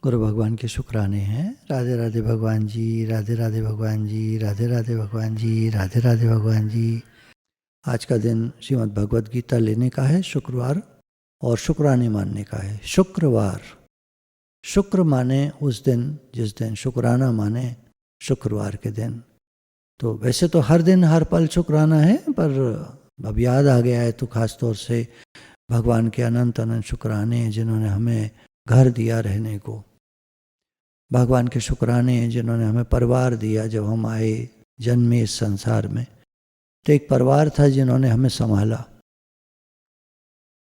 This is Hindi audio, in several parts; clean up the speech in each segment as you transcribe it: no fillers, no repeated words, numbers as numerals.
गुरु भगवान के शुक्राने हैं। राधे राधे भगवान जी, राधे राधे भगवान जी, राधे राधे भगवान जी, राधे राधे भगवान जी। आज का दिन श्रीमद् भगवद गीता लेने का है शुक्रवार, और शुक्राने मानने का है शुक्रवार। शुक्र माने उस दिन जिस दिन शुक्राना माने शुक्रवार के दिन। तो वैसे तो हर दिन हर पल शुक्राना है, पर अब याद आ गया है तो खास तौर से भगवान के अनंत अनंत शुक्राने हैं जिन्होंने हमें घर दिया रहने को। भगवान के शुक्राने हैं जिन्होंने हमें परिवार दिया। जब हम आए जन्मे इस संसार में तो एक परिवार था जिन्होंने हमें संभाला।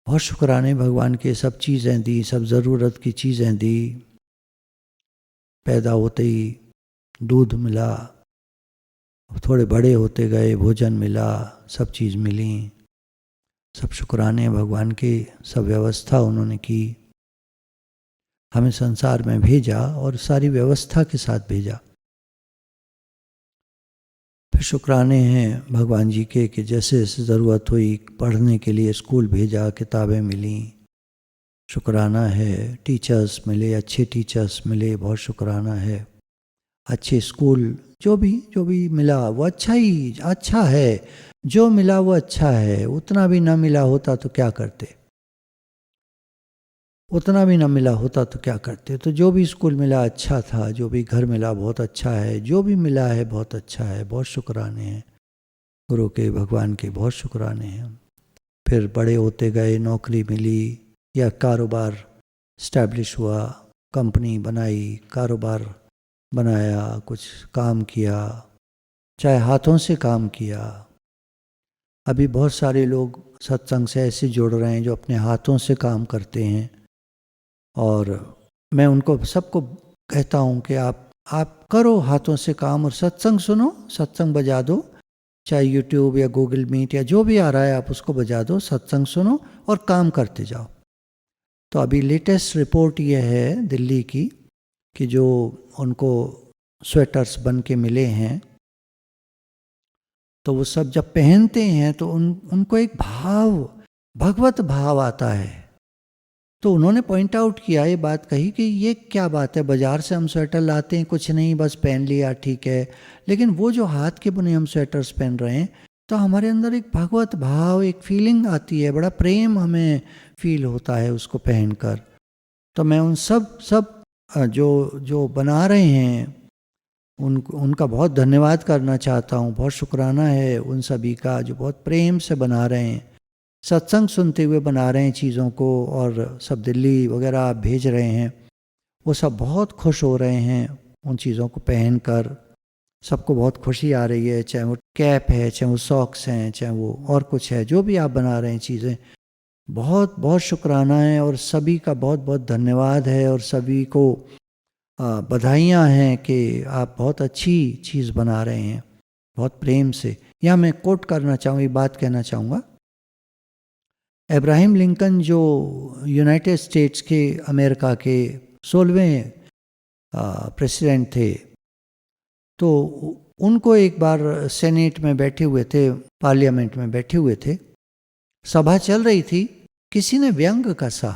बहुत शुक्राने भगवान के। सब चीज़ें दी, सब ज़रूरत की चीज़ें दी। पैदा होते ही दूध मिला, थोड़े बड़े होते गए भोजन मिला, सब चीज़ मिली। सब शुक्राने भगवान के। सब व्यवस्था उन्होंने की, हमें संसार में भेजा और सारी व्यवस्था के साथ भेजा। फिर शुक्राने हैं भगवान जी के कि जैसे जैसे ज़रूरत हुई पढ़ने के लिए स्कूल भेजा, किताबें मिली। शुक्राना है टीचर्स मिले, अच्छे टीचर्स मिले, बहुत शुक्राना है। अच्छे स्कूल, जो भी मिला वो अच्छा है। जो मिला वो अच्छा है। उतना भी ना मिला होता तो क्या करते, उतना भी ना मिला होता तो क्या करते। तो जो भी स्कूल मिला अच्छा था, जो भी घर मिला बहुत अच्छा है, जो भी मिला है बहुत अच्छा है। बहुत शुक्राने हैं गुरु के, भगवान के, बहुत शुक्राने हैं। फिर बड़े होते गए, नौकरी मिली या कारोबार स्टैब्लिश हुआ, कंपनी बनाई, कारोबार बनाया, कुछ काम किया, चाहे हाथों से काम किया। अभी बहुत सारे लोग सत्संग से ऐसे जुड़ रहे हैं जो अपने हाथों से काम करते हैं। और मैं उनको सबको कहता हूँ कि आप करो हाथों से काम और सत्संग सुनो, सत्संग बजा दो, चाहे यूट्यूब या गूगल मीट या जो भी आ रहा है आप उसको बजा दो, सत्संग सुनो और काम करते जाओ। तो अभी लेटेस्ट रिपोर्ट ये है दिल्ली की कि जो उनको स्वेटर्स बन के मिले हैं, तो वो सब जब पहनते हैं तो उनको एक भाव, भगवत भाव आता है। तो उन्होंने पॉइंट आउट किया, ये बात कही कि ये क्या बात है, बाज़ार से हम स्वेटर लाते हैं, कुछ नहीं बस पहन लिया ठीक है, लेकिन वो जो हाथ के बुने हम स्वेटर्स पहन रहे हैं तो हमारे अंदर एक भगवत भाव, एक फीलिंग आती है, बड़ा प्रेम हमें फील होता है उसको पहनकर। तो मैं उन सब जो बना रहे हैं उनका बहुत धन्यवाद करना चाहता हूँ। बहुत शुक्राना है उन सभी का जो बहुत प्रेम से बना रहे हैं, सत्संग सुनते हुए बना रहे हैं चीज़ों को। और सब दिल्ली वगैरह आप भेज रहे हैं, वो सब बहुत खुश हो रहे हैं उन चीज़ों को पहनकर। सबको बहुत खुशी आ रही है, चाहे वो कैप है, चाहे वो सॉक्स हैं, चाहे वो और कुछ है, जो भी आप बना रहे हैं चीज़ें, बहुत बहुत शुक्राना है। और सभी का बहुत बहुत धन्यवाद है और सभी को बधाइयाँ हैं कि आप बहुत अच्छी चीज़ बना रहे हैं, बहुत प्रेम से। यहाँ मैं कोट करना चाहूँ, एक बात कहना चाहूँगा। अब्राहम लिंकन जो यूनाइटेड स्टेट्स के, अमेरिका के 16वें प्रेसिडेंट थे, तो उनको एक बार सेनेट में बैठे हुए थे, पार्लियामेंट में बैठे हुए थे, सभा चल रही थी, किसी ने व्यंग कसा,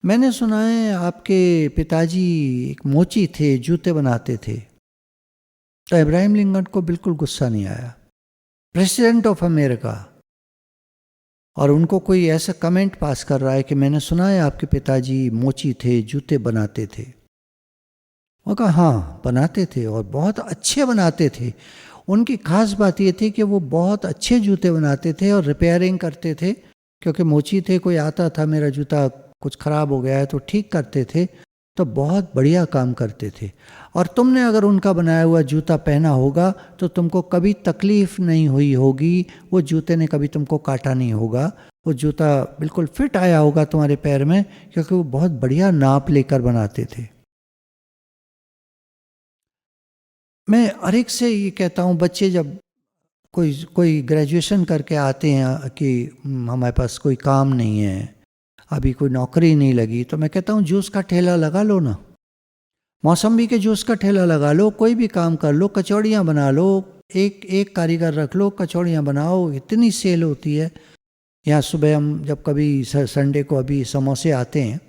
मैंने सुना है आपके पिताजी एक मोची थे, जूते बनाते थे। तो अब्राहम लिंकन को बिल्कुल गुस्सा नहीं आया, प्रेसिडेंट ऑफ अमेरिका, और उनको कोई ऐसा कमेंट पास कर रहा है कि मैंने सुना है आपके पिताजी मोची थे, जूते बनाते थे। वो कहा हाँ बनाते थे और बहुत अच्छे बनाते थे। उनकी खास बात ये थी कि वो बहुत अच्छे जूते बनाते थे और रिपेयरिंग करते थे, क्योंकि मोची थे, कोई आता था मेरा जूता कुछ ख़राब हो गया है तो ठीक करते थे, तो बहुत बढ़िया काम करते थे। और तुमने अगर उनका बनाया हुआ जूता पहना होगा तो तुमको कभी तकलीफ़ नहीं हुई होगी, वो जूते ने कभी तुमको काटा नहीं होगा, वो जूता बिल्कुल फिट आया होगा तुम्हारे पैर में, क्योंकि वो बहुत बढ़िया नाप लेकर बनाते थे। मैं हर एक से ये कहता हूँ, बच्चे जब कोई ग्रेजुएशन करके आते हैं कि हमारे पास कोई काम नहीं है, अभी कोई नौकरी नहीं लगी, तो मैं कहता हूँ जूस का ठेला लगा लो ना, मौसम्बी के जूस का ठेला लगा लो, कोई भी काम कर लो, कचौड़ियाँ बना लो, एक कारीगर रख लो, कचौड़ियाँ बनाओ, इतनी सेल होती है। यहाँ सुबह हम जब कभी संडे को अभी समोसे आते हैं,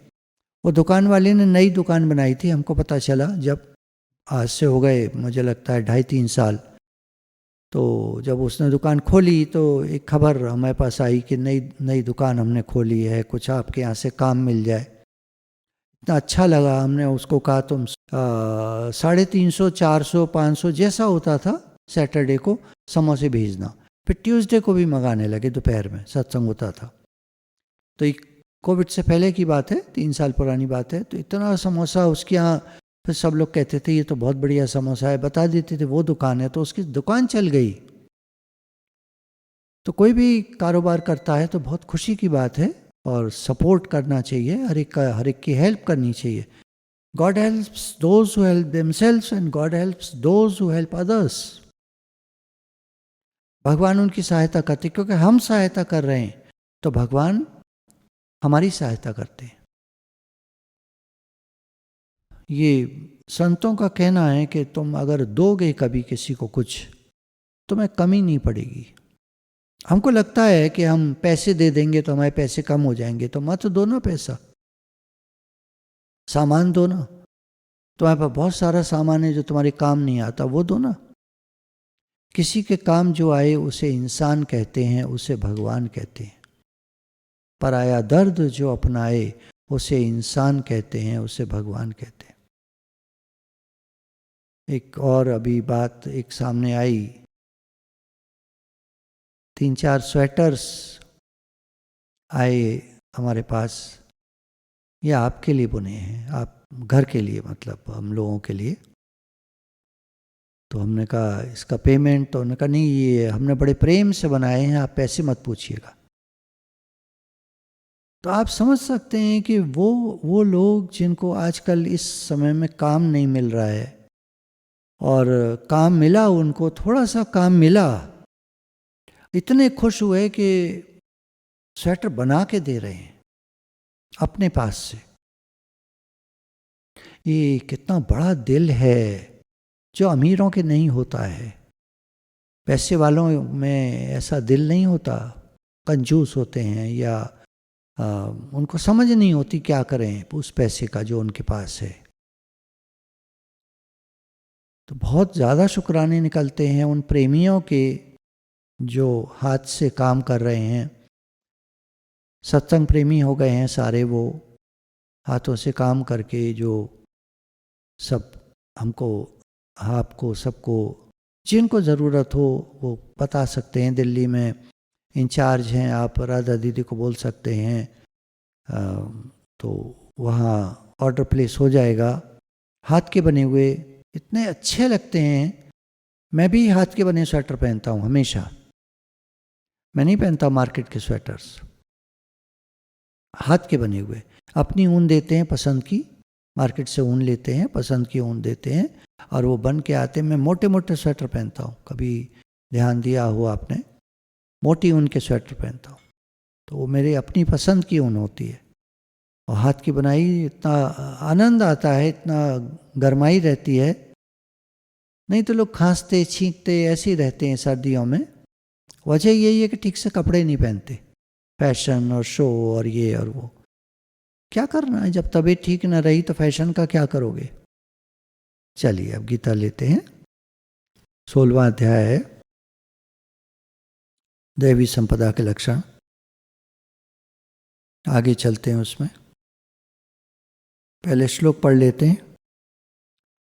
वो दुकान वाले ने नई दुकान बनाई थी, हमको पता चला जब, आज से हो गए मुझे लगता है 2.5-3 साल। तो जब उसने दुकान खोली तो एक खबर हमारे पास आई कि नई नई दुकान हमने खोली है, कुछ आपके यहाँ से काम मिल जाए। इतना अच्छा लगा, हमने उसको कहा तुम 350, 400, 500 जैसा होता था सैटरडे को समोसे भेजना। फिर ट्यूसडे को भी मंगाने लगे, दोपहर में सत्संग होता था। तो कोविड से पहले की बात है, 3 साल पुरानी बात है। तो इतना समोसा उसके यहाँ, फिर सब लोग कहते थे ये तो बहुत बढ़िया समोसा है, बता देते थे वो दुकान है, तो उसकी दुकान चल गई। तो कोई भी कारोबार करता है तो बहुत खुशी की बात है, और सपोर्ट करना चाहिए, हर एक की हेल्प करनी चाहिए। God helps those who help themselves and God helps those who help others. भगवान उनकी सहायता करते, क्योंकि हम सहायता कर रहे हैं तो भगवान हमारी सहायता करते हैं। ये संतों का कहना है कि तुम अगर दोगे कभी किसी को कुछ, तुम्हें कमी नहीं पड़ेगी। हमको लगता है कि हम पैसे दे देंगे तो हमारे पैसे कम हो जाएंगे, तो मत दो ना पैसा, सामान दो ना। तुम्हारे पास बहुत सारा सामान है जो तुम्हारे काम नहीं आता, वो दो ना। किसी के काम जो आए उसे इंसान कहते हैं, उसे भगवान कहते हैं। पराया दर्द जो अपनाए उसे इंसान कहते हैं, उसे भगवान कहते हैं। एक और अभी बात एक सामने आई, 3-4 स्वेटर्स आए हमारे पास, ये आपके लिए बुने हैं, आप घर के लिए, मतलब हम लोगों के लिए। तो हमने कहा इसका पेमेंट, तो उन्होंने कहा नहीं ये हमने बड़े प्रेम से बनाए हैं, आप पैसे मत पूछिएगा। तो आप समझ सकते हैं कि वो लोग जिनको आजकल इस समय में काम नहीं मिल रहा है, और काम मिला उनको, थोड़ा सा काम मिला, इतने खुश हुए कि स्वेटर बना के दे रहे हैं अपने पास से। ये कितना बड़ा दिल है जो अमीरों के नहीं होता है। पैसे वालों में ऐसा दिल नहीं होता, कंजूस होते हैं, या उनको समझ नहीं होती क्या करें उस पैसे का जो उनके पास है। तो बहुत ज़्यादा शुक्राने निकलते हैं उन प्रेमियों के जो हाथ से काम कर रहे हैं। सत्संग प्रेमी हो गए हैं सारे, वो हाथों से काम करके जो सब हमको, आपको, सबको जिनको ज़रूरत हो वो बता सकते हैं। दिल्ली में इंचार्ज हैं, आप राधा दीदी को बोल सकते हैं, तो वहाँ ऑर्डर प्लेस हो जाएगा। हाथ के बने हुए इतने अच्छे लगते हैं। मैं भी हाथ के बने स्वेटर पहनता हूँ हमेशा, मैं नहीं पहनता मार्केट के स्वेटर्स। हाथ के बने हुए, अपनी ऊन देते हैं पसंद की, मार्केट से ऊन लेते हैं, पसंद की ऊन देते हैं और वो बन के आते हैं। मैं मोटे मोटे स्वेटर पहनता हूँ, कभी ध्यान दिया हो आपने, मोटी ऊन के स्वेटर पहनता हूँ, तो वो मेरे अपनी पसंद की ऊन होती है। और हाथ की बनाई इतना आनंद आता है, इतना गर्माई रहती है। नहीं तो लोग खांसते छींकते ऐसे ही रहते हैं सर्दियों में। वजह यही है कि ठीक से कपड़े नहीं पहनते, फैशन और शो और ये और वो। क्या करना है, जब तबीयत ठीक न रही तो फैशन का क्या करोगे। चलिए अब गीता लेते हैं। 16वां अध्याय है दैवी संपदा के लक्षण। आगे चलते हैं उसमें, पहले श्लोक पढ़ लेते हैं।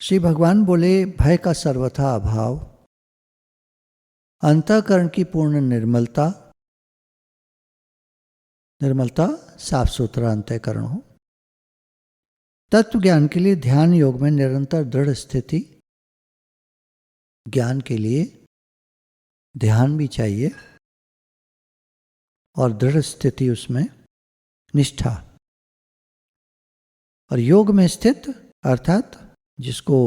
श्री भगवान बोले, भय का सर्वथा अभाव, अंतःकरण की पूर्ण निर्मलता, निर्मलता साफ सुथरा अंतःकरण हो। तत्व ज्ञान के लिए ध्यान योग में निरंतर दृढ़ स्थिति, ज्ञान के लिए ध्यान भी चाहिए और दृढ़ स्थिति, उसमें निष्ठा। और योग में स्थित अर्थात जिसको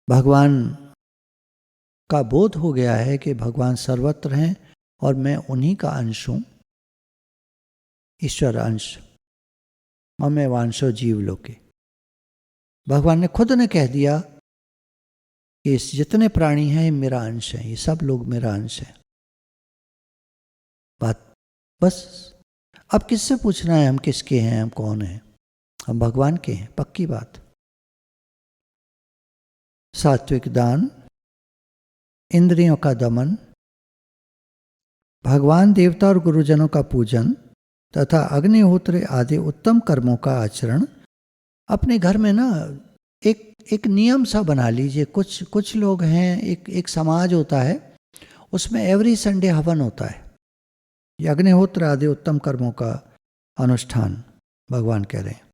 भगवान का बोध हो गया है कि भगवान सर्वत्र हैं और मैं उन्हीं का अंश हूं, ईश्वर अंश, ममे वांशो जीव लोके। भगवान ने खुद ने कह दिया कि इस जितने प्राणी हैं मेरा अंश है, ये सब लोग मेरा अंश है। बात बस, अब किससे पूछना है हम किसके हैं, हम कौन हैं। हम भगवान के हैं, पक्की बात। सात्विक दान, इंद्रियों का दमन, भगवान देवता और गुरुजनों का पूजन तथा अग्निहोत्र आदि उत्तम कर्मों का आचरण। अपने घर में ना एक नियम सा बना लीजिए। कुछ लोग हैं, एक समाज होता है, उसमें एवरी संडे हवन होता है। ये अग्निहोत्र आदि उत्तम कर्मों का अनुष्ठान भगवान कह रहे हैं।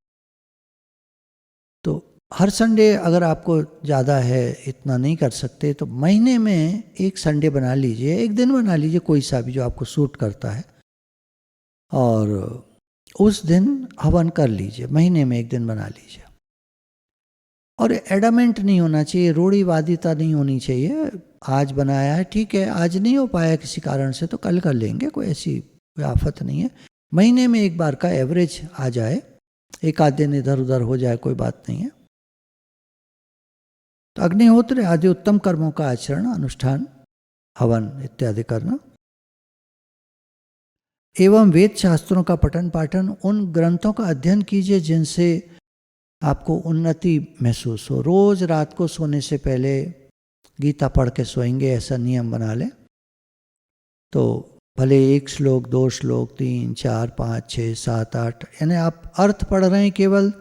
तो हर संडे अगर आपको ज़्यादा है, इतना नहीं कर सकते, तो महीने में एक संडे बना लीजिए, एक दिन बना लीजिए कोई सा भी जो आपको सूट करता है, और उस दिन हवन कर लीजिए। महीने में एक दिन बना लीजिए। और एडामेंट नहीं होना चाहिए, रूढ़िवादिता नहीं होनी चाहिए। आज बनाया है, ठीक है, आज नहीं हो पाया किसी कारण से तो कल कर लेंगे, कोई ऐसी कोई आफत नहीं है। महीने में एक बार का एवरेज आ जाए, एक आध दिन इधर उधर हो जाए, कोई बात नहीं है। तो अग्निहोत्र आदि उत्तम कर्मों का आचरण, अनुष्ठान, हवन इत्यादि करना, एवं वेद शास्त्रों का पठन पाठन। उन ग्रंथों का अध्ययन कीजिए जिनसे आपको उन्नति महसूस हो। रोज रात को सोने से पहले गीता पढ़ के सोएंगे, ऐसा नियम बना लें। तो भले 1 श्लोक, 2 श्लोक, 3, 4, 5, 6, 7, 8, यानी आप अर्थ पढ़ रहे हैं केवल,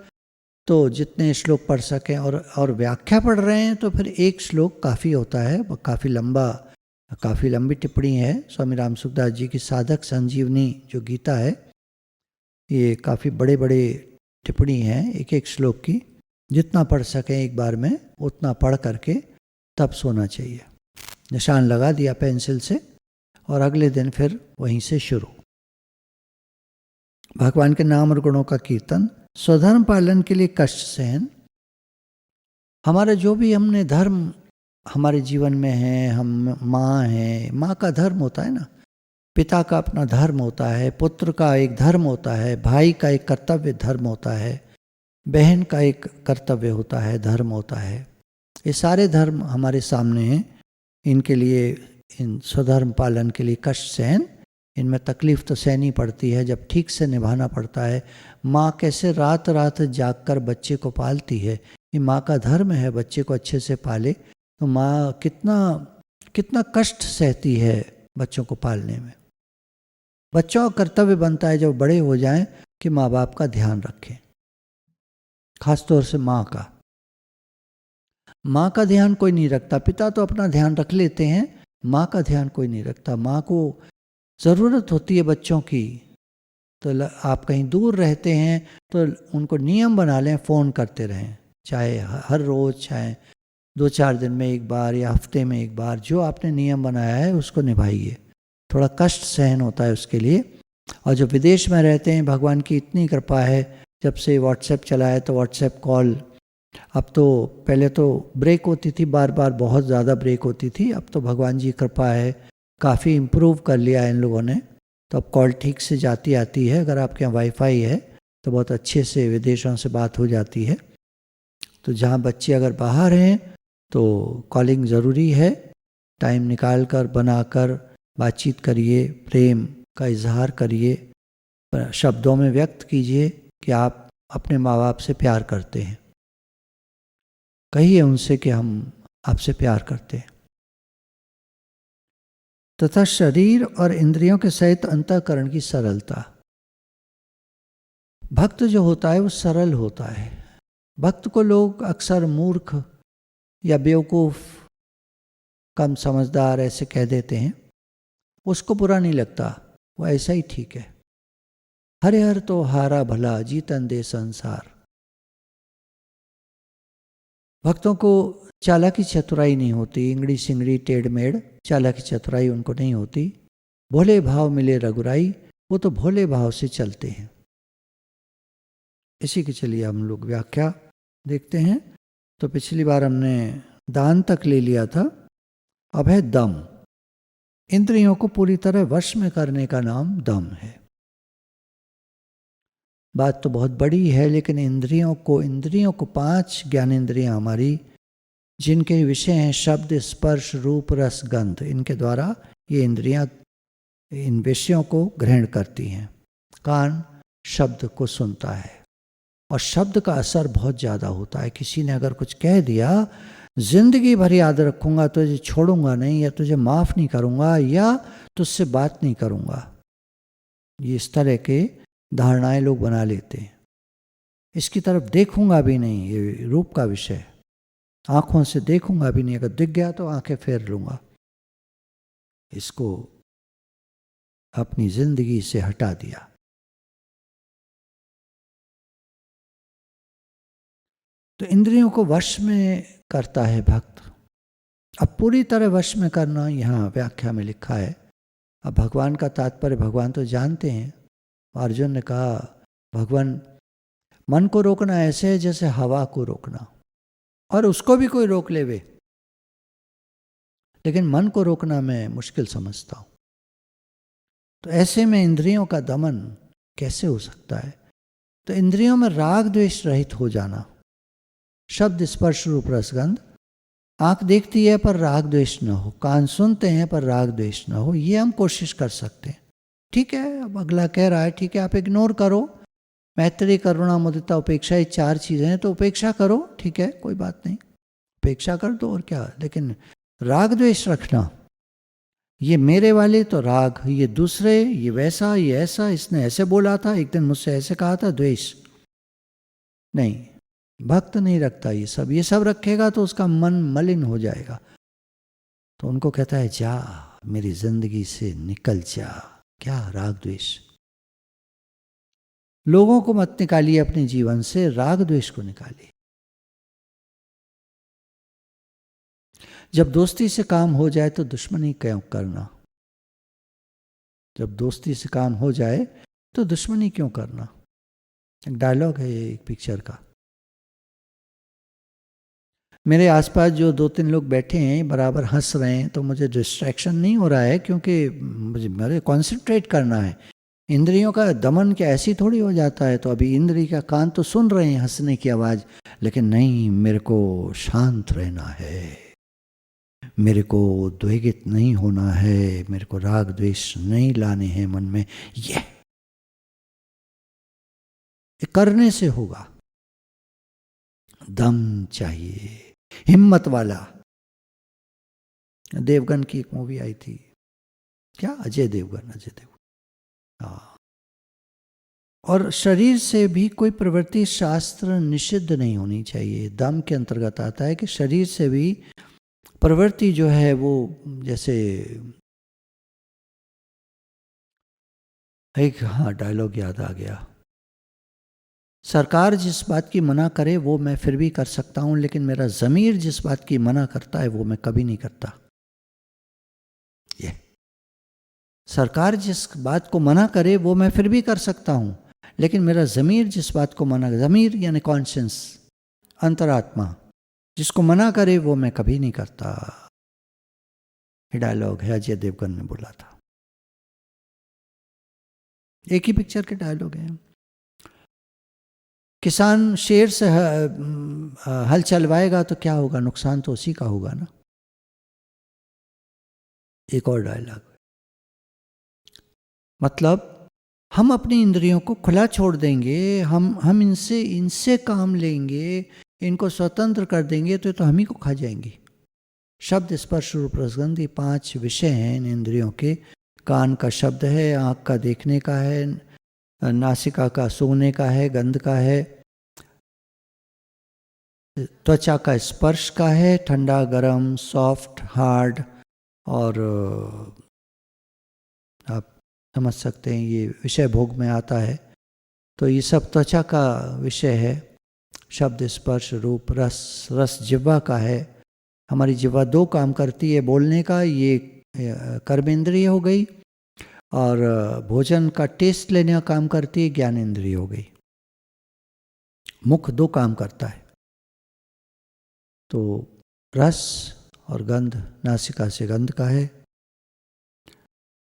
तो जितने श्लोक पढ़ सकें। और व्याख्या पढ़ रहे हैं तो फिर 1 श्लोक काफ़ी होता है। वो काफ़ी लंबी टिप्पणी है स्वामी राम सुखदास जी की साधक संजीवनी जो गीता है, ये काफ़ी बड़े बड़े टिप्पणी है एक एक श्लोक की। जितना पढ़ सकें एक बार में उतना पढ़ करके तब सोना चाहिए। निशान लगा दिया पेंसिल से और अगले दिन फिर वहीं से शुरू। भगवान के नाम और गुणों का कीर्तन, स्वधर्म पालन के लिए कष्ट सहन। हमारा जो भी हमने धर्म हमारे जीवन में है, हम माँ हैं, माँ का धर्म होता है ना, पिता का अपना धर्म होता है, पुत्र का एक धर्म होता है, भाई का एक कर्तव्य धर्म होता है, बहन का एक कर्तव्य होता है, धर्म होता है। ये सारे धर्म हमारे सामने हैं। इनके लिए, इन स्वधर्म पालन के लिए कष्ट सहन, इनमें तकलीफ तो सहनी पड़ती है जब ठीक से निभाना पड़ता है। माँ कैसे रात रात जाग कर बच्चे को पालती है, ये माँ का धर्म है, बच्चे को अच्छे से पाले। तो माँ कितना कष्ट सहती है बच्चों को पालने में। बच्चों का कर्तव्य बनता है जब बड़े हो जाएं कि माँ बाप का ध्यान रखें, खासतौर से माँ का। माँ का ध्यान कोई नहीं रखता। पिता तो अपना ध्यान रख लेते हैं, माँ का ध्यान कोई नहीं रखता। माँ को ज़रूरत होती है बच्चों की। तो आप कहीं दूर रहते हैं तो उनको नियम बना लें, फ़ोन करते रहें, चाहे हर रोज़, चाहे 2-4 दिन में एक बार या हफ्ते में एक बार। जो आपने नियम बनाया है उसको निभाइए। थोड़ा कष्ट सहन होता है उसके लिए। और जो विदेश में रहते हैं, भगवान की इतनी कृपा है, जब से व्हाट्सएप चला है तो व्हाट्सएप कॉल, अब तो पहले तो ब्रेक होती थी, बार बार बहुत ज़्यादा ब्रेक होती थी। अब तो भगवान जी कृपा है, काफ़ी इम्प्रूव कर लिया है इन लोगों ने। तो अब कॉल ठीक से जाती आती है। अगर आपके यहाँ वाईफाई है तो बहुत अच्छे से विदेशों से बात हो जाती है। तो जहाँ बच्चे अगर बाहर हैं तो कॉलिंग ज़रूरी है। टाइम निकाल कर, बनाकर बातचीत करिए, प्रेम का इजहार करिए, शब्दों में व्यक्त कीजिए कि आप अपने माँ बाप से प्यार करते हैं। कहिए उनसे कि हम आपसे प्यार करते हैं। तथा शरीर और इंद्रियों के सहित अंतःकरण की सरलता। भक्त जो होता है वो सरल होता है। भक्त को लोग अक्सर मूर्ख या बेवकूफ़, कम समझदार ऐसे कह देते हैं। उसको बुरा नहीं लगता, वो ऐसा ही ठीक है। हरे हर तो हारा भला, जीतन दे संसार। भक्तों को चालाकी चतुराई नहीं होती, इंगड़ी सिंगड़ी टेढ़ मेढ़ चालाकी चतुराई उनको नहीं होती। भोले भाव मिले रघुराई, वो तो भोले भाव से चलते हैं। इसी के चलिए हम लोग व्याख्या देखते हैं। तो पिछली बार हमने दान तक ले लिया था। अब है दम। इंद्रियों को पूरी तरह वश में करने का नाम दम है। बात तो बहुत बड़ी है, लेकिन इंद्रियों को 5 ज्ञानेंद्रियां हमारी, जिनके विषय हैं शब्द, स्पर्श, रूप, रस, गंध, इनके द्वारा ये इंद्रियां इन विषयों को ग्रहण करती हैं। कान शब्द को सुनता है और शब्द का असर बहुत ज़्यादा होता है। किसी ने अगर कुछ कह दिया, जिंदगी भर याद रखूंगा, तुझे छोड़ूंगा नहीं, या तुझे माफ़ नहीं करूंगा, या तुझसे बात नहीं करूंगा, ये इस तरह के धारणाएं लोग बना लेते हैं। इसकी तरफ देखूंगा भी नहीं, ये रूप का विषय है। आंखों से देखूंगा भी नहीं, अगर दिख गया तो आंखें फेर लूंगा। इसको अपनी जिंदगी से हटा दिया। तो इंद्रियों को वश में करता है भक्त। अब पूरी तरह वश में करना यहाँ व्याख्या में लिखा है। अब भगवान का तात्पर्य भगवान तो जानते हैं। अर्जुन ने कहा, भगवान मन को रोकना ऐसे है जैसे हवा को रोकना, और उसको भी कोई रोक लेवे, लेकिन मन को रोकना मैं मुश्किल समझता हूं। तो ऐसे में इंद्रियों का दमन कैसे हो सकता है? तो इंद्रियों में राग द्वेष रहित हो जाना। शब्द स्पर्श रूप रसगंध, आंख देखती है पर राग द्वेष न हो, कान सुनते हैं पर राग द्वेष न हो, ये हम कोशिश कर सकते हैं। ठीक है, अब अगला कह रहा है, ठीक है आप इग्नोर करो, मैत्री करुणा मुदिता उपेक्षा, ये 4 चीज़ें हैं, तो उपेक्षा करो, ठीक है कोई बात नहीं, उपेक्षा कर दो और क्या। लेकिन राग द्वेष रखना, ये मेरे वाले तो राग, ये दूसरे, ये वैसा, ये ऐसा, इसने ऐसे बोला था, एक दिन मुझसे ऐसे कहा था, द्वेष नहीं। भक्त नहीं रखता ये सब रखेगा तो उसका मन मलिन हो जाएगा। तो उनको कहता है, जा मेरी जिंदगी से निकल जा। क्या राग द्वेष? लोगों को मत निकालिए अपने जीवन से, राग द्वेष को निकालिए। जब दोस्ती से काम हो जाए तो दुश्मनी क्यों करना? जब दोस्ती से काम हो जाए तो दुश्मनी क्यों करना? एक डायलॉग है ये एक पिक्चर का। मेरे आसपास जो 2-3 लोग बैठे हैं बराबर हंस रहे हैं, तो मुझे डिस्ट्रैक्शन नहीं हो रहा है, क्योंकि मुझे कॉन्सेंट्रेट करना है। इंद्रियों का दमन क्या ऐसी थोड़ी हो जाता है? तो अभी इंद्रिय का कान तो सुन रहे हैं हंसने की आवाज़, लेकिन नहीं, मेरे को शांत रहना है, मेरे को द्वेगित नहीं होना है, मेरे को राग द्वेष नहीं लाने हैं मन में। ये करने से होगा। दम चाहिए, हिम्मत वाला। देवगन की एक मूवी आई थी, क्या, अजय देवगन। हाँ। और शरीर से भी कोई प्रवृत्ति शास्त्र निषिद्ध नहीं होनी चाहिए। दम के अंतर्गत आता है कि शरीर से भी प्रवृत्ति जो है वो, जैसे एक, हाँ डायलॉग याद आ गया, सरकार जिस बात की मना करे वो मैं फिर भी कर सकता हूं, लेकिन मेरा ज़मीर जिस बात की मना करता है वो मैं कभी नहीं करता। ये सरकार जिस बात को मना करे वो मैं फिर भी कर सकता हूं, लेकिन मेरा ज़मीर जिस बात को मना, ज़मीर यानी कॉन्शियंस, अंतरात्मा, जिसको मना करे वो मैं कभी नहीं करता। ये डायलॉग है, अजय देवगन ने बोला था। एक ही पिक्चर के डायलॉग हैं। किसान शेर से हल चलवाएगा तो क्या होगा? नुकसान तो उसी का होगा ना। एक और डायलॉग, मतलब हम अपनी इंद्रियों को खुला छोड़ देंगे, हम इनसे काम लेंगे, इनको स्वतंत्र कर देंगे तो हम ही को खा जाएंगे। शब्द स्पर्श रूप रसगंध, 5 विषय हैं इन इंद्रियों के। कान का शब्द है, आँख का देखने का है, नासिका का सूंघने का है, गंध का है, त्वचा का स्पर्श का है, ठंडा गरम, सॉफ्ट हार्ड, और आप समझ सकते हैं ये विषय भोग में आता है। तो ये सब त्वचा का विषय है। शब्द स्पर्श रूप रस, रस जिह्वा का है। हमारी जिह्वा 2 काम करती है बोलने का, ये कर्मेंद्रिय हो गई, और भोजन का टेस्ट लेने का काम करती है, ज्ञानेंद्रिय हो गई। मुख 2 काम करता है, तो रस और गंध नासिका से गंध का है।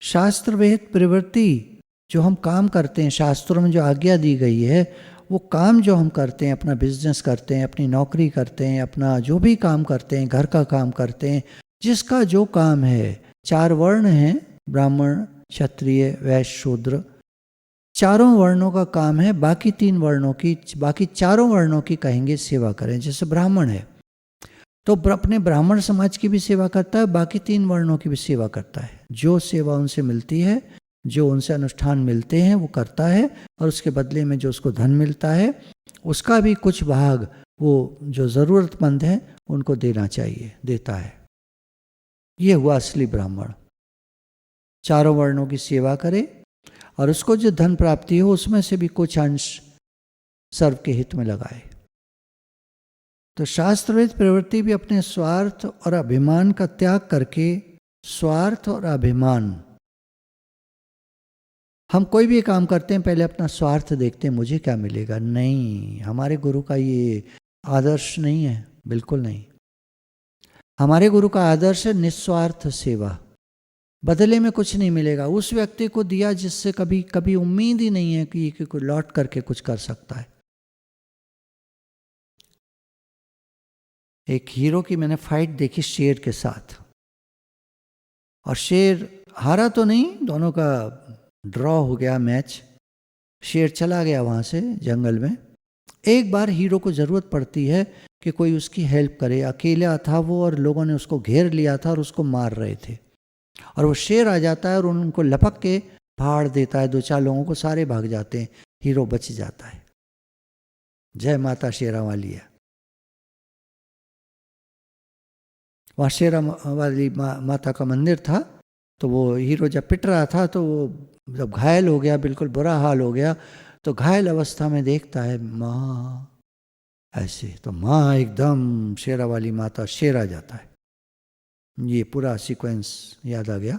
शास्त्र विहित प्रवृत्ति जो हम काम करते हैं, शास्त्रों में जो आज्ञा दी गई है, वो काम जो हम करते हैं, अपना बिजनेस करते हैं, अपनी नौकरी करते हैं, अपना जो भी काम करते हैं, घर का काम करते हैं, जिसका जो काम है, 4 वर्ण हैं, ब्राह्मण क्षत्रिय वैश्य शूद्र, चारों वर्णों का काम है, बाकी बाकी चारों वर्णों की कहेंगे सेवा करें। जैसे ब्राह्मण है तो अपने ब्राह्मण समाज की भी सेवा करता है, बाकी 3 वर्णों की भी सेवा करता है। जो सेवा उनसे मिलती है, जो उनसे अनुष्ठान मिलते हैं वो करता है, और उसके बदले में जो उसको धन मिलता है उसका भी कुछ भाग वो जो ज़रूरतमंद है उनको देना चाहिए, देता है। ये हुआ असली ब्राह्मण। चारों वर्णों की सेवा करे और उसको जो धन प्राप्ति हो उसमें से भी कुछ अंश सर्व के हित में लगाए। तो शास्त्रविद प्रवृत्ति भी अपने स्वार्थ और अभिमान का त्याग करके, स्वार्थ और अभिमान, हम कोई भी काम करते हैं पहले अपना स्वार्थ देखते हैं, मुझे क्या मिलेगा। नहीं, हमारे गुरु का ये आदर्श नहीं है, बिल्कुल नहीं। हमारे गुरु का आदर्श है निस्वार्थ सेवा। बदले में कुछ नहीं मिलेगा, उस व्यक्ति को दिया जिससे कभी कभी उम्मीद ही नहीं है कि कोई लौट करके कुछ कर सकता है। एक हीरो की मैंने फाइट देखी शेर के साथ, और शेर हारा तो नहीं, दोनों का ड्रॉ हो गया मैच। शेर चला गया वहाँ से जंगल में। एक बार हीरो को ज़रूरत पड़ती है कि कोई उसकी हेल्प करे। अकेला था वो और लोगों ने उसको घेर लिया था और उसको मार रहे थे, और वो शेर आ जाता है और उनको लपक के फाड़ देता है। 2-4 लोगों को, सारे भाग जाते हैं, हीरो बच जाता है। जय माता शेरा वाली है। वहाँ शेरा वाली माता का मंदिर था। तो वो हीरो जब पिट रहा था तो वो जब घायल हो गया, बिल्कुल बुरा हाल हो गया, तो घायल अवस्था में देखता है माँ ऐसे, तो माँ एकदम शेरा वाली माता शेर आ जाता है। ये पूरा सीक्वेंस याद आ गया।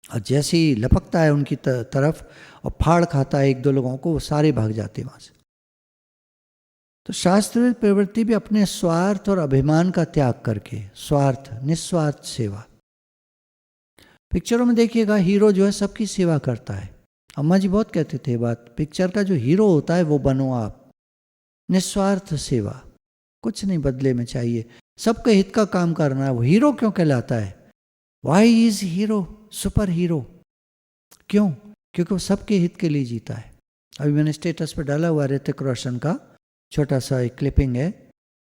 और जैसे ही लपकता है उनकी तरफ और फाड़ खाता है 1-2 लोगों को, वो सारे भाग जाते हैं वहाँ से। तो शास्त्रीय प्रवृत्ति भी अपने स्वार्थ और अभिमान का त्याग करके, स्वार्थ निस्वार्थ सेवा। पिक्चरों में देखिएगा हीरो जो है सबकी सेवा करता है। अम्मा जी बहुत कहते थे बात, पिक्चर का जो हीरो होता है वो बनो आप। निस्वार्थ सेवा, कुछ नहीं बदले में चाहिए, सबके हित का काम करना है। वो हीरो क्यों कहलाता है? Why is hero, super hero. क्यों? क्योंकि वो सबके हित के लिए जीता है। अभी मैंने स्टेटस पर डाला हुआ ऋतिक रोशन का छोटा सा एक क्लिपिंग है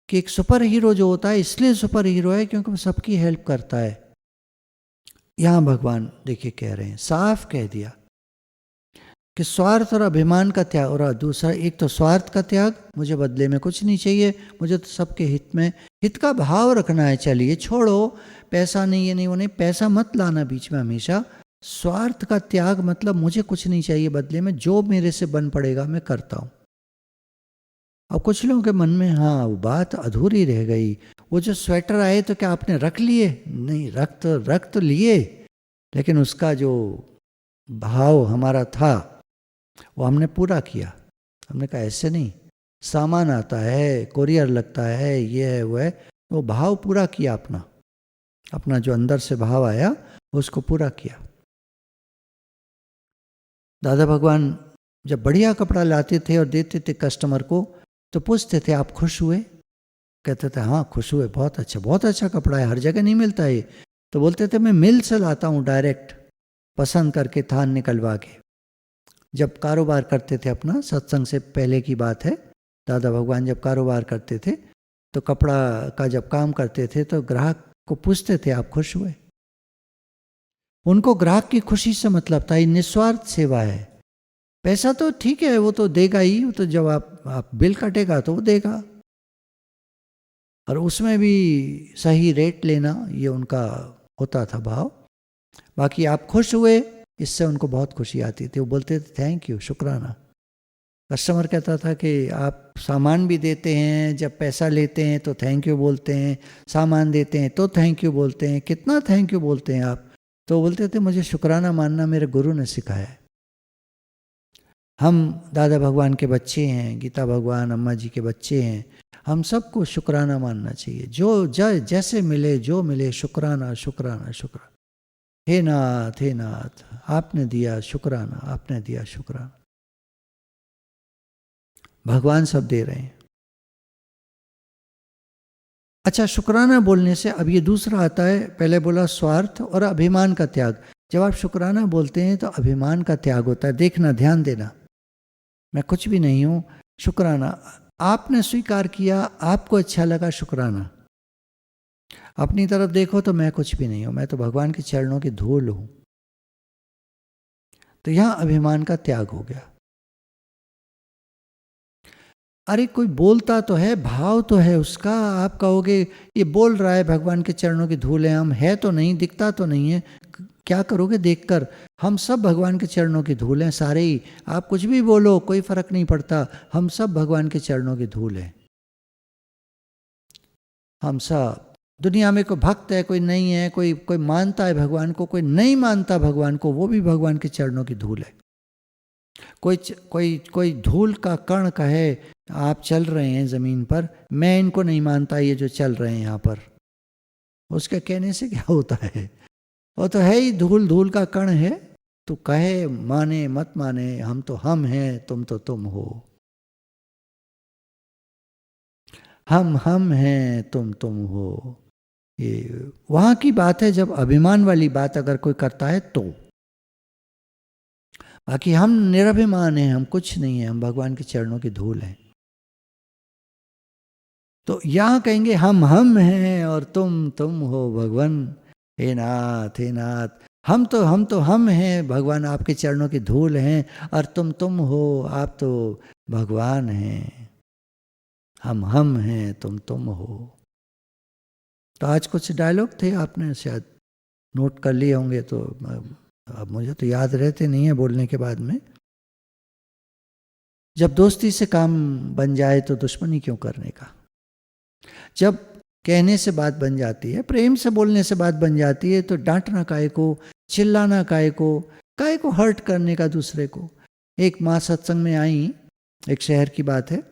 कि एक सुपर हीरो जो होता है इसलिए सुपर हीरो है क्योंकि वो सबकी हेल्प करता है। यहाँ भगवान देखिए कह रहे हैं, साफ कह दिया कि स्वार्थ और अभिमान का त्याग। और दूसरा, एक तो स्वार्थ का त्याग, मुझे बदले में कुछ नहीं चाहिए, मुझे तो सबके हित में, हित का भाव रखना है। चलिए छोड़ो, पैसा नहीं, ये नहीं, वो नहीं, पैसा मत लाना बीच में हमेशा। स्वार्थ का त्याग मतलब मुझे कुछ नहीं चाहिए, बदले में जो मेरे से बन पड़ेगा मैं करता हूँ। अब कुछ लोगों के मन में हाँ वो बात अधूरी रह गई, वो जो स्वेटर आए तो क्या आपने रख लिए? नहीं, रख तो लिए, लेकिन उसका जो भाव हमारा था वो हमने पूरा किया। हमने कहा ऐसे नहीं, सामान आता है, कोरियर लगता है, ये है वो है, वो भाव पूरा किया अपना जो अंदर से भाव आया उसको पूरा किया। दादा भगवान जब बढ़िया कपड़ा लाते थे और देते थे कस्टमर को तो पूछते थे आप खुश हुए? कहते थे हाँ खुश हुए, बहुत अच्छा कपड़ा है, हर जगह नहीं मिलता है। तो बोलते थे मैं मिल से लाता हूँ डायरेक्ट, पसंद करके थान निकलवा के। जब कारोबार करते थे अपना, सत्संग से पहले की बात है, दादा भगवान जब कारोबार करते थे तो कपड़ा का जब काम करते थे तो ग्राहक को पूछते थे आप खुश हुए? उनको ग्राहक की खुशी से मतलब था। ये निस्वार्थ सेवा है। पैसा तो ठीक है, वो तो देगा ही, वो तो जब आप बिल कटेगा तो वो देगा, और उसमें भी सही रेट लेना, ये उनका होता था भाव। बाकी आप खुश हुए, इससे उनको बहुत खुशी आती थी। वो बोलते थे थैंक यू, शुक्राना। कस्टमर कहता था कि आप सामान भी देते हैं, जब पैसा लेते हैं तो थैंक यू बोलते हैं, सामान देते हैं तो थैंक यू बोलते हैं, कितना थैंक यू बोलते हैं आप? तो बोलते थे मुझे शुक्राना मानना मेरे गुरु ने सिखाया है। हम दादा भगवान के बच्चे हैं, गीता भगवान अम्मा जी के बच्चे हैं, हम सबको शुक्राना मानना चाहिए। जो जैसे मिले, जो मिले, शुक्राना शुक्राना शुक्राना। हे नाथ आपने दिया शुक्राना, आपने दिया शुक्राना। भगवान सब दे रहे हैं। अच्छा, शुक्राना बोलने से अब ये दूसरा आता है। पहले बोला स्वार्थ और अभिमान का त्याग। जब आप शुक्राना बोलते हैं तो अभिमान का त्याग होता है। देखना, ध्यान देना, मैं कुछ भी नहीं हूँ, शुक्राना। आपने स्वीकार किया, आपको अच्छा लगा, शुक्राना। अपनी तरफ देखो तो मैं कुछ भी नहीं हूँ, मैं तो भगवान के चरणों की धूल हूँ। तो यहां अभिमान का त्याग हो गया। अरे कोई बोलता तो है, भाव तो है उसका, आप कहोगे ये बोल रहा है भगवान के चरणों की धूल है, हम है तो नहीं, दिखता तो नहीं है, क्या करोगे देखकर? हम सब भगवान के चरणों की धूल हैं सारे ही, आप कुछ भी बोलो कोई फर्क नहीं पड़ता, हम सब भगवान के चरणों की धूल हैं। हम सब दुनिया में कोई भक्त है, कोई नहीं है, कोई कोई मानता है भगवान को, कोई नहीं मानता भगवान को, वो भी भगवान के चरणों की धूल है। कोई कोई कोई धूल का कण कहे आप चल रहे हैं ज़मीन पर, मैं इनको नहीं मानता ये जो चल रहे हैं यहाँ पर, उसके कहने से क्या होता है? वो तो है ही, धूल धूल का कण है। तो कहे माने मत माने, हम तो हम हैं, तुम तो तुम हो। हम हैं, तुम हो। ये वहाँ की बात है जब अभिमान वाली बात अगर कोई करता है तो। बाकी हम निरभिमान हैं, हम कुछ नहीं है, हम भगवान के चरणों की धूल हैं। तो यहाँ कहेंगे हम हैं और तुम हो भगवान। हे नाथ, हे नाथ, हम तो हम हैं भगवान, आपके चरणों की धूल हैं, और तुम हो, आप तो भगवान हैं। हम हैं, तुम हो। तो आज कुछ डायलॉग थे, आपने शायद नोट कर लिए होंगे, तो अब मुझे तो याद रहते नहीं है बोलने के बाद में। जब दोस्ती से काम बन जाए तो दुश्मनी क्यों करने का? जब कहने से बात बन जाती है, प्रेम से बोलने से बात बन जाती है, तो डांटना काहे को, चिल्लाना काहे को हर्ट करने का दूसरे को। एक माँ सत्संग में आई, एक शहर की बात है,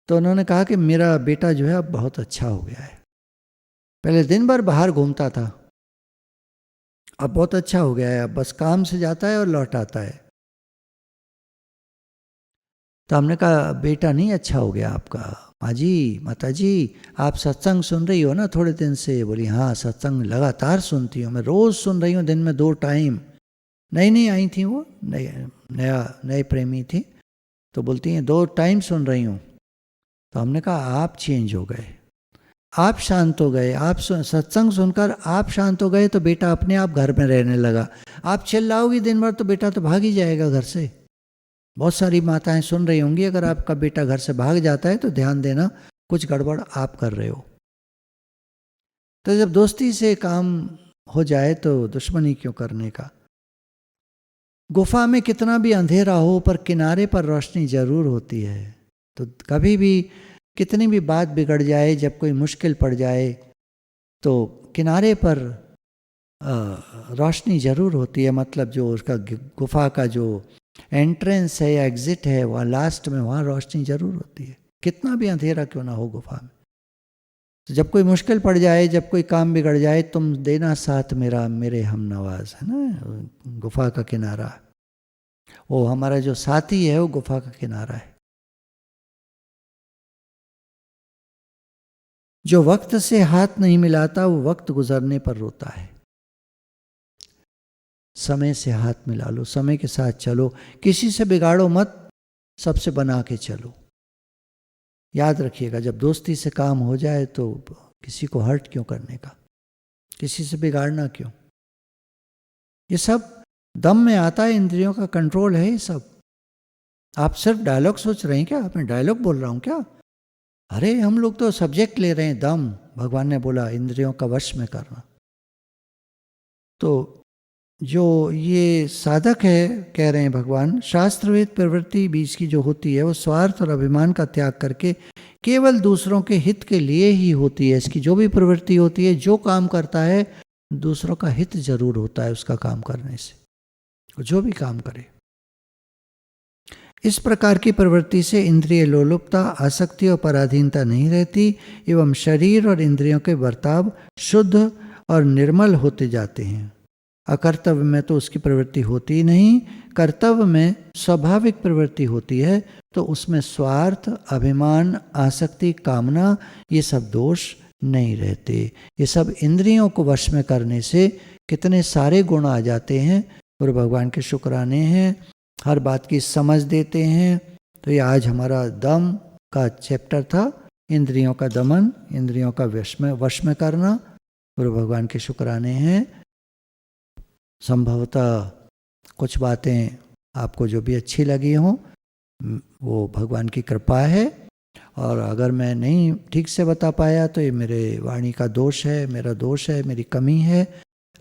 तो उन्होंने कहा कि मेरा बेटा जो है अब बहुत अच्छा हो गया है, पहले दिन भर बाहर घूमता था, अब बहुत अच्छा हो गया है, अब बस काम से जाता है और लौट आता है। तो हमने कहा बेटा नहीं अच्छा हो गया आपका, माँ जी, माता जी, आप सत्संग सुन रही हो ना थोड़े दिन से? बोली हाँ, सत्संग लगातार सुनती हूँ मैं, रोज़ सुन रही हूँ, दिन में 2 टाइम। नई आई थी वो, नए प्रेमी थी, तो बोलती हैं 2 टाइम सुन रही हूँ। तो हमने कहा आप चेंज हो गए, आप शांत हो गए, आप सत्संग सुनकर आप शांत हो गए, तो बेटा अपने आप घर में रहने लगा। आप चिल्लाओगी दिन भर तो बेटा तो भाग ही जाएगा घर से। बहुत सारी माताएं सुन रही होंगी, अगर आपका बेटा घर से भाग जाता है तो ध्यान देना, कुछ गड़बड़ आप कर रहे हो। तो जब दोस्ती से काम हो जाए तो दुश्मनी क्यों करने का? गुफा में कितना भी अंधेरा हो, पर किनारे पर रोशनी जरूर होती है। तो कभी भी कितनी भी बात बिगड़ जाए, जब कोई मुश्किल पड़ जाए, तो किनारे पर रोशनी जरूर होती है। मतलब जो उसका गुफा का जो एंट्रेंस है या एग्जिट है, वहाँ लास्ट में वहाँ रोशनी जरूर होती है, कितना भी अंधेरा क्यों ना हो गुफा में। तो जब कोई मुश्किल पड़ जाए, जब कोई काम बिगड़ जाए, तुम देना साथ मेरा, मेरे हम नवाज, है ना, गुफा का किनारा। वो हमारा जो साथी है वो गुफा का किनारा है। जो वक्त से हाथ नहीं मिलाता वो वक्त गुजरने पर रोता है। समय से हाथ मिला लो, समय के साथ चलो, किसी से बिगाड़ो मत, सबसे बना के चलो। याद रखिएगा, जब दोस्ती से काम हो जाए तो किसी को हर्ट क्यों करने का, किसी से बिगाड़ना क्यों? ये सब दम में आता है, इंद्रियों का कंट्रोल है ये सब। आप सिर्फ डायलॉग सोच रहे हैं क्या? मैं डायलॉग बोल रहा हूँ क्या? अरे हम लोग तो सब्जेक्ट ले रहे हैं, दम। भगवान ने बोला इंद्रियों का वश में करना। तो जो ये साधक है, कह रहे हैं भगवान, शास्त्रवेद प्रवृत्ति बीच की जो होती है, वो स्वार्थ और अभिमान का त्याग करके केवल दूसरों के हित के लिए ही होती है। इसकी जो भी प्रवृत्ति होती है, जो काम करता है, दूसरों का हित जरूर होता है उसका काम करने से, जो भी काम करे। इस प्रकार की प्रवृत्ति से इंद्रिय लोलुपता, आसक्ति और पराधीनता नहीं रहती, एवं शरीर और इंद्रियों के बर्ताव शुद्ध और निर्मल होते जाते हैं। अकर्तव्य में तो उसकी प्रवृत्ति होती ही नहीं, कर्तव्य में स्वाभाविक प्रवृत्ति होती है, तो उसमें स्वार्थ, अभिमान, आसक्ति, कामना, ये सब दोष नहीं रहते। ये सब इंद्रियों को वश में करने से कितने सारे गुण आ जाते हैं, और भगवान के शुक्राने हैं, हर बात की समझ देते हैं। तो ये आज हमारा दम का चैप्टर था, इंद्रियों का दमन, इंद्रियों का वश में करना, और भगवान के शुक्राने हैं। संभवतः कुछ बातें आपको जो भी अच्छी लगी हों वो भगवान की कृपा है, और अगर मैं नहीं ठीक से बता पाया तो ये मेरे वाणी का दोष है, मेरा दोष है, मेरी कमी है,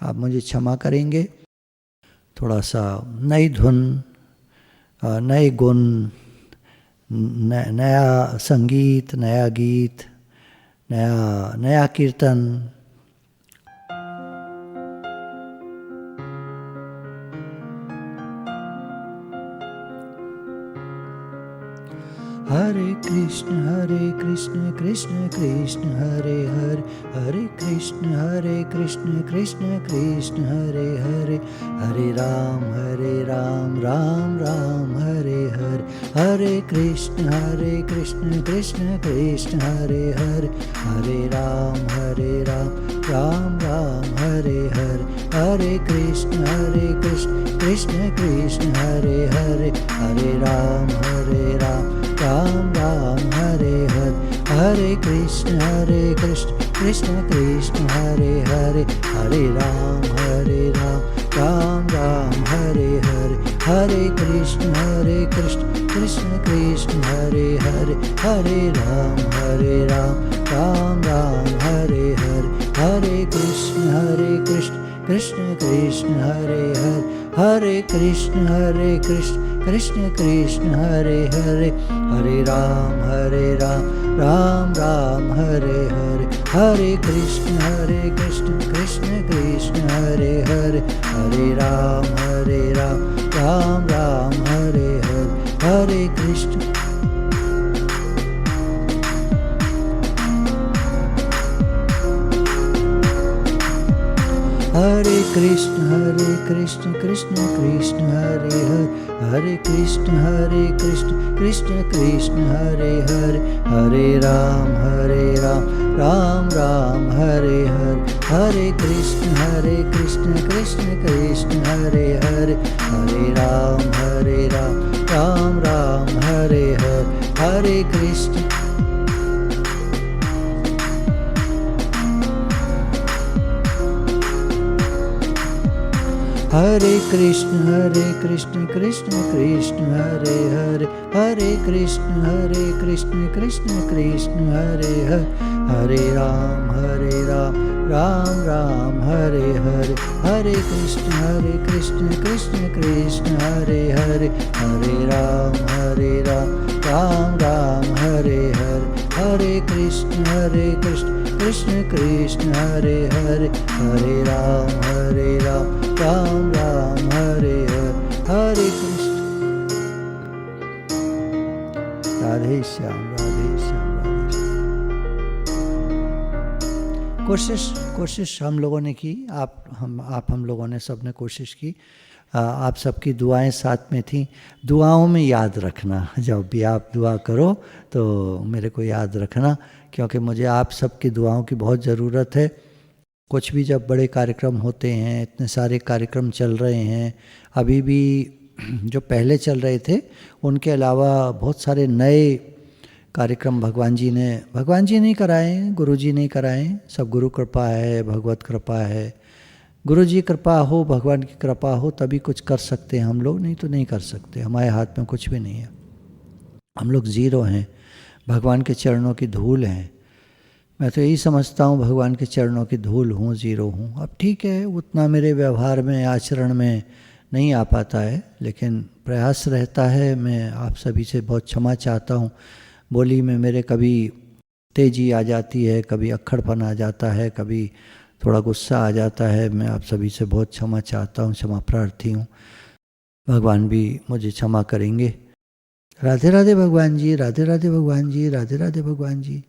आप मुझे क्षमा करेंगे। थोड़ा सा नई धुन, नए गुण, नया संगीत, नया गीत, नया कीर्तन। हरे कृष्ण कृष्ण कृष्ण हरे हरे, हरे कृष्ण कृष्ण हरे हरे, हरे राम राम राम हरे हरे, हरे कृष्ण कृष्ण कृष्ण हरे हरे, हरे राम राम राम हरे हरे, हरे कृष्ण कृष्ण कृष्ण हरे हरे, हरे राम राम राम हरे हरे, हरे कृष्ण कृष्ण कृष्ण हरे हरे, हरे राम राम राम हरे हरे, हरे कृष्ण कृष्ण कृष्ण हरे हरे, हरे राम राम राम हरे हरे, हरे कृष्ण कृष्ण कृष्ण हरे हरे, हरे कृष्ण कृष्ण कृष्ण हरे हरे, हरे राम राम राम हरे हरे, हरे कृष्ण कृष्ण कृष्ण हरे हरे, हरे राम राम राम हरे हरे, हरे कृष्ण हरे कृष्ण कृष्ण कृष्ण हरे हरे, हरे कृष्ण कृष्ण कृष्ण हरे हरे, हरे राम राम राम हरे हरे, हरे कृष्ण कृष्ण कृष्ण हरे हरे, हरे राम राम राम हरे हरे, हरे कृष्ण हरे कृष्ण कृष्ण कृष्ण हरे हरे, हरे कृष्ण कृष्ण कृष्ण हरे हरे, हरे राम राम राम हरे हरे, हरे कृष्ण कृष्ण कृष्ण हरे हरे, हरे राम राम राम हरे हरे, हरे कृष्ण कृष्ण कृष्ण हरे हरे, हरे राम राम राम हरे हरे, हरे कृष्ण। राधे श्याम राधे श्याम राधे श्याम। कोशिश हम लोगों ने की, आप हम लोगों ने सब ने कोशिश की। आप सबकी दुआएं साथ में थी। दुआओं में याद रखना, जब भी आप दुआ करो तो मेरे को याद रखना, क्योंकि मुझे आप सबकी दुआओं की बहुत ज़रूरत है। कुछ भी जब बड़े कार्यक्रम होते हैं, इतने सारे कार्यक्रम चल रहे हैं, अभी भी जो पहले चल रहे थे उनके अलावा बहुत सारे नए कार्यक्रम भगवान जी नहीं कराए, गुरु जी नहीं कराए। सब गुरु कृपा है, भगवत कृपा है। गुरु जी कृपा हो, भगवान की कृपा हो तभी कुछ कर सकते हैं हम लोग, नहीं तो नहीं कर सकते। हमारे हाथ में कुछ भी नहीं है, हम लोग ज़ीरो हैं, भगवान के चरणों की धूल हैं। मैं तो यही समझता हूँ, भगवान के चरणों की धूल हूँ, ज़ीरो हूँ। अब ठीक है, उतना मेरे व्यवहार में, आचरण में नहीं आ पाता है, लेकिन प्रयास रहता है। मैं आप सभी से बहुत क्षमा चाहता हूँ। बोली में मेरे कभी तेजी आ जाती है, कभी अक्खड़पन आ जाता है, कभी थोड़ा गुस्सा आ जाता है। मैं आप सभी से बहुत क्षमा चाहता हूँ, क्षमा प्रार्थी हूँ। भगवान भी मुझे क्षमा करेंगे। राधे राधे भगवान जी, राधे राधे भगवान जी, राधे राधे भगवान जी।